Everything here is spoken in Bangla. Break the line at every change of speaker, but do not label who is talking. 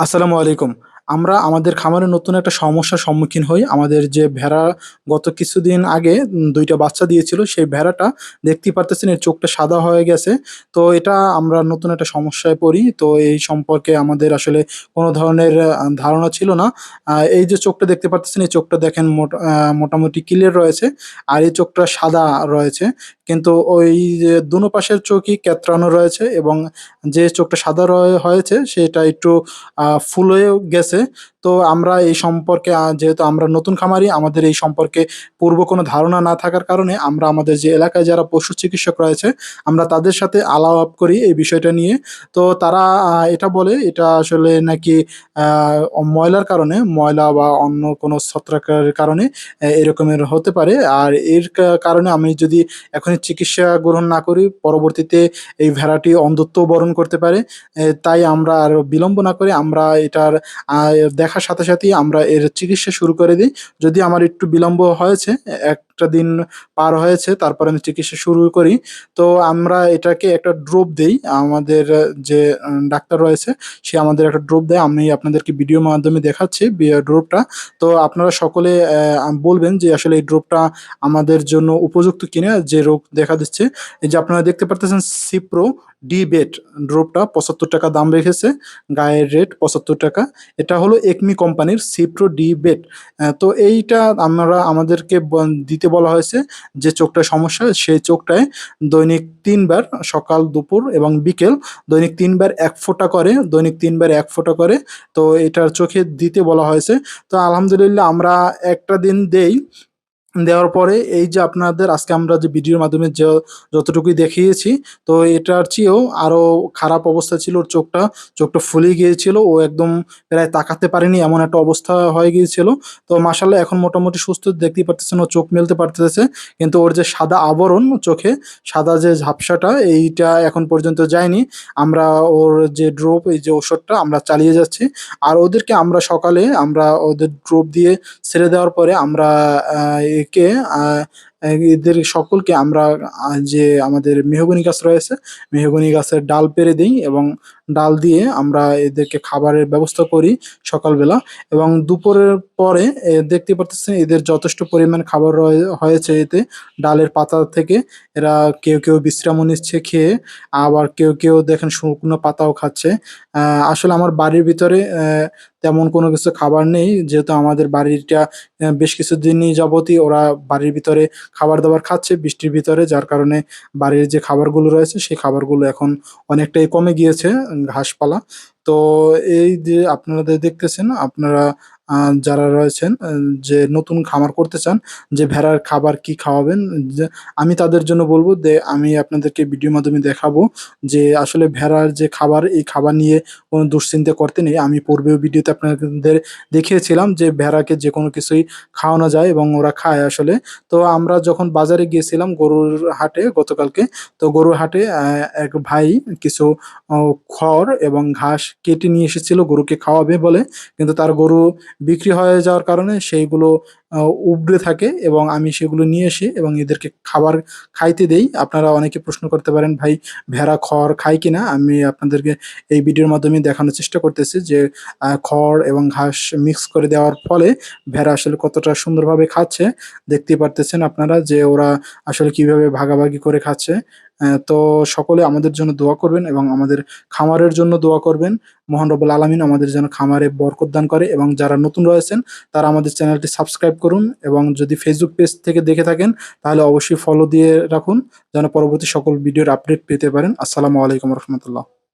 আসসালামু আলাইকুম। আমরা আমাদের খামারে নতুন একটা সমস্যার সম্মুখীন হই। আমাদের যে ভেড়া গত কিছুদিন আগে ২ টা বাচ্চা দিয়েছিল, সেই ভেড়াটা দেখতেই পারতেছেন এর চোখটা সাদা হয়ে গেছে। তো এটা আমরা নতুন একটা সমস্যায় পড়ি। তো এই সম্পর্কে আমাদের আসলে কোন ধরনের ধারণা ছিল না। এই যে চোখটা দেখতে পারতেছেন, এই চোখটা দেখেন মোটামুটি ক্লিয়ার রয়েছে। আর এই চোখটা সাদা রয়েছে। কিন্তু ওই যে দোনো পাশের চোখই ক্যাঁতরানো রয়েছে এবং যে চোখটা সাদা হয়েছে সেটা একটু ফুলেও গেছে। তো আমরা এই সম্পর্কে যেহেতু আমরা নতুন খামারি, আমাদের এই সম্পর্কে পূর্ব কোনো ধারণা না থাকার কারণে আমরা আমাদের যে এলাকায় যারা পশু চিকিৎসক রয়েছে, আমরা তাদের সাথে আলাপ করি এই বিষয়টা নিয়ে। তো তারা এটা বলে এটা আসলে নাকি আ ময়লার কারণে, ময়লা বা অন্য কোনো ছত্রাকের কারণে এরকমের হতে পারে। আর এর কারণে আমি যদি এখনই চিকিৎসা গ্রহণ না করি, পরবর্তীতে এই ভেড়াটি অন্ধত্ব বরণ করতে পারে। তাই আমরা আর বিলম্ব না করে আমরা এটার আ দেখার সাথে সাথেই আমরা এর চিকিৎসা শুরু করে দেই। যদি আমার একটু বিলম্ব হয়েছে, একটা দিন পার হয়েছে তারপরে আমি চিকিৎসা শুরু করি। তো আমরা এটাকে একটা ড্রপ দেই। আমাদের যে ডাক্তার রয়েছে সে আমাদের একটা ড্রপ দেয়। আমি আপনাদেরকে ভিডিওর মাধ্যমে দেখাচ্ছি ড্রপটা। তো আপনারা সকলে বলবেন যে আসলে এই ড্রপটা আমাদের জন্য উপযুক্ত কিনা যে রোগ দেখা দিচ্ছে। এই যে আপনারা দেখতে পারতেছেন সিপ্রো ডি-বেট ড্রপটা ৳৭৫ দাম রেখেছে। গায়ের রেট ৳৭৫। এটা হলো একমি কোম্পানির সিপ্রো ডি-বেট। তো এইটা আমাদেরকে দিতে বলা হয়েছে যে চোখটায় সমস্যা, সেই চোখটায় দৈনিক ৩ বার সকাল, দুপুর এবং বিকেল দৈনিক ৩ বার ১ ফোঁটা করে, দৈনিক ৩ বার ১ ফোঁটা করে তো এটার চোখে দিতে বলা হয়েছে। তো আলহামদুলিল্লাহ আমরা একটা দিন দেই। দেওয়ার পরে এই যে আপনাদের আজকে আমরা যে ভিডিওর মাধ্যমে যতটুকুই দেখিয়েছি, তো এটার চেয়েও আরো খারাপ অবস্থা ছিল ওর চোখটা। চোখটা ফুলে গিয়েছিল। ও একদম প্রায় তাকাতে পারেনি এমন একটা অবস্থা হয়ে গিয়েছিল। তো মাশাআল্লাহ এখন মোটামুটি সুস্থ, দেখতেই পারতেছেন ও চোখ মেলতে পারতেছে। কিন্তু ওর যে সাদা আবরণ চোখে, সাদা যে ঝাপসাটা এইটা এখন পর্যন্ত যায়নি। আমরা ওর যে ড্রপ, এই যে ওষুধটা আমরা চালিয়ে যাচ্ছি। আর ওদেরকে আমরা সকালে ওদের ড্রপ দিয়ে ছেড়ে দেওয়ার পরে আমরা আ একে আ এদের সকলকে আমরা যে আমাদের মেহগনি গাছ রয়েছে, মেহগনি গাছের ডাল পেড়ে দেই এবং ডাল দিয়ে আমরা এদেরকে খাবারের ব্যবস্থা করি সকালবেলা এবং দুপুরের পরে দেখতে পারতেছেন এদের যথেষ্ট পরিমাণ খাবার হয়েছে এতে। ডালের পাতা থেকে এরা কেউ বিশ্রামও নিচ্ছে খেয়ে, আবার কেউ দেখেন শুকনো পাতাও খাচ্ছে। আ আসলে আমার বাড়ির ভিতরে তেমন কোনো কিছু খাবার নেই। যেহেতু আমাদের বাড়িটা বেশ কিছুদিনই যাবতই ওরা বাড়ির ভিতরে খাবার-দাবার খাচ্ছে বৃষ্টির ভিতরে। যার কারণে বাড়ির যে খাবারগুলো রয়েছে সেই খাবারগুলো এখন অনেকটাই কমে গিয়েছে ঘাসপালা। তো এই যে আপনারা দেখতেছেন, আপনারা আ যারা রয়েছেন যে নতুন খামার করতে চান, যে ভেড়ার খাবার কি খাওয়াবেন, যে আমি তাদের জন্য বলব আমি আপনাদেরকে ভিডিওর মাধ্যমে দেখাবো যে আসলে ভেড়ার যে খাবার, এই খাবার নিয়ে কোনো দুশ্চিন্তা করতে নেই। আমি পূর্বেও ভিডিওতে আপনাদের দেখিয়েছিলাম যে ভেড়াকে যেকোনো কিছুই খাওয়ানো যায় এবং ওরা খায় আসলে। তো আমরা যখন বাজারে গিয়েছিলাম গরুর হাটে গতকালকে, তো গরুর হাটে এক ভাই কিছু ও খড় এবং ঘাস কেটে নিয়ে এসেছিল গরুকে খাওয়াবে বলে। কিন্তু তার গরু বিক্রি হয়ে যাওয়ার কারণে সেইগুলো আ উবড়ে থাকে এবং আমি সেগুলো নিয়ে এসি এবং এদেরকে খাবার খাইতে দেই। আপনারা অনেকে প্রশ্ন করতে পারেন, "ভাই ভেড়া খড় খায় কিনা?" আমি আপনাদেরকে এই ভিডিওর মাধ্যমে দেখানোর চেষ্টা করতেছি যে খড় এবং ঘাস মিক্স করে দেওয়ার ফলে ভেড়া আসলে কতটা সুন্দরভাবে খাচ্ছে। দেখতেই পারতেছেন আপনারা যে ওরা আসলে কিভাবে ভাগাভাগি করে খাচ্ছে। তো সকলে আমাদের জন্য দোয়া করবেন এবং আমাদের খামারের জন্য দোয়া করবেন। মহান রব্বুল আলামিন আমাদের যেন খামারে বরকত দান করে এবং যারা নতুন রয়েছেন তারা আমাদের চ্যানেলটি সাবস্ক্রাইব করুন এবং যদি Facebook পেজ থেকে দেখে থাকেন তাহলে অবশ্যই ফলো দিয়ে রাখুন যেন পরবর্তী সকল ভিডিওর আপডেট পেতে পারেন। আসসালামু আলাইকুম রহমতুল্লাহ।